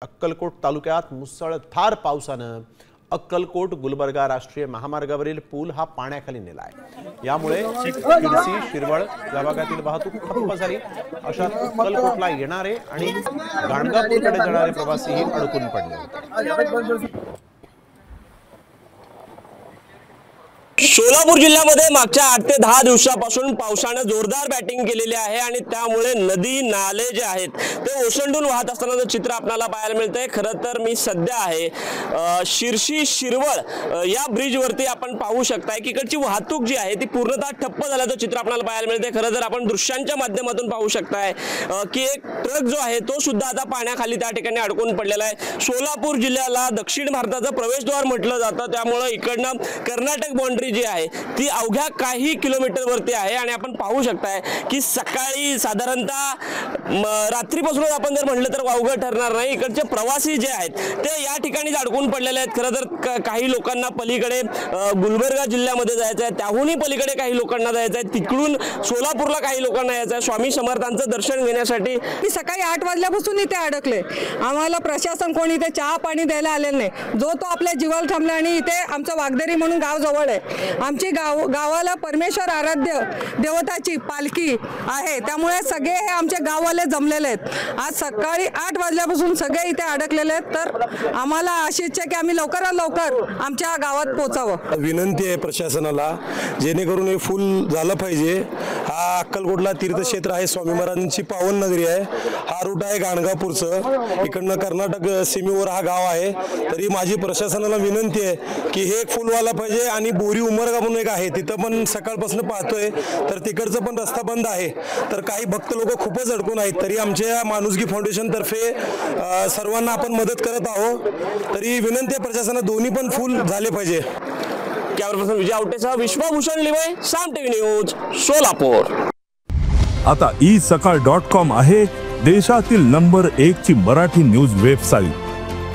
अक्कलकोट तालुक्यात मुसळधार पावसानं अक्कलकोट गुलबर्गा राष्ट्रीय महामार्गावरील पूल हा पाण्याखाली नेला आहे। यामुळे किडसी शिरवळ या भागातील वाहतूक ठप्प झाली। अशात अक्कलकोटला येणारे आणि गाणगापूरकडे जाणारे प्रवासीही अडकून पडले। सोलापूर जिल्ह्यामध्ये मागच्या 8 ते 10 दिवसापासून पावसाने जोरदार बॅटिंग केलेली आहे आणि त्यामुळे नदी नाले जे आहेत ते ओसंडून वाहत असतानाचं चित्र आपल्याला पाहायला मिळतंय। खरं तर मी सध्या आहे शिरशी शिरवळ या ब्रिजवरती आपण पाहू शकताय की इकडची वाहतूक जी आहे ती पूर्णतः ठप्प झाल्याचं चित्र आपल्याला पाहायला मिळतंय। खरं तर आपण दृश्यांच्या माध्यमातून पाहू शकताय की एक ट्रक जो आहे तो सुद्धा आता पाण्याखाली त्या ठिकाणी अडकून पडलेला आहे। सोलापूर जिल्ह्याला दक्षिण भारताचं प्रवेशद्वार म्हटलं जातं, त्यामुळे इकडनं कर्नाटक बाउंड्री जी आहे ती अवघ्या काही किलोमीटर वरती आहे आणि आपण पाहू शकताय की सकाळी साधारणतः रात्रीपासूनच आपण जर म्हटलं तर अवघड ठरणार नाही। इकडचे प्रवासी जे आहेत ते या ठिकाणी अडकून पडलेले आहेत। खरं तर काही लोकांना पलीकडे गुलबर्गा जिल्ह्यामध्ये जायचं आहे, त्याहूनही पलीकडे काही लोकांना जायचं आहे, तिकडून सोलापूरला काही लोकांना यायचं आहे स्वामी समर्थांचं दर्शन घेण्यासाठी। मी सकाळी 8 वाजल्यापासून इथे अडकले। आम्हाला प्रशासन कोणी इथे चहा पाणी द्यायला आलेलं नाही। जो तो आपल्या जीवाला थांबला आणि इथे आमचं वागदेरी म्हणून गाव जवळ आहे। आमची गावाला परमेश्वर आराध्य देवताची पालखी आहे, त्यामुळे सगळे हे आमचे गाववाले जमलेले आहेत। आज सकाळी 8 वाजल्यापासून सगळे इथे अडकलेले आहेत, तर आम्हाला अशी इच्छा की आम्ही लवकरात लवकर आमच्या गावात पोहोचावं। विनंती आहे प्रशासनाला, जेणेकरून हे फुल झालं पाहिजे। हा अक्कलकोटला तीर्थक्षेत्र आहे, स्वामी महाराजांची पावन नगरी आहे। हा रूट आहे गाणगापूरचं, इकडनं कर्नाटक सीमेवर हा गाव आहे। तरी माझी प्रशासनाला विनंती आहे की हे फुल व्हायला पाहिजे आणि बोरी उमरगा म्हणून एक आहे तिथं पण सकाळपासून पाहतोय तर तिकडचं पण रस्ता बंद आहे, तर काही भक्त लोक खूपच अडकून आहेत। तरी आमच्या माणुसकी फाउंडेशन तर्फे सर्वांना आपण मदत करत आहोत। तरी विनंती आहे प्रशासनाला दोन्ही पण फुल झाले पाहिजे। कॅमेरापर्सन विजय आवटेसह विश्वभूषण लिवय, साम टीव्ही न्यूज, सोलापूर। आता isakal.com आहे देशातील नंबर 1 ची मराठी न्यूज वेबसाईट।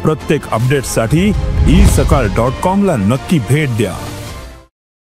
प्रत्येक अपडेटसाठी isakal.com ला नक्की भेट द्या।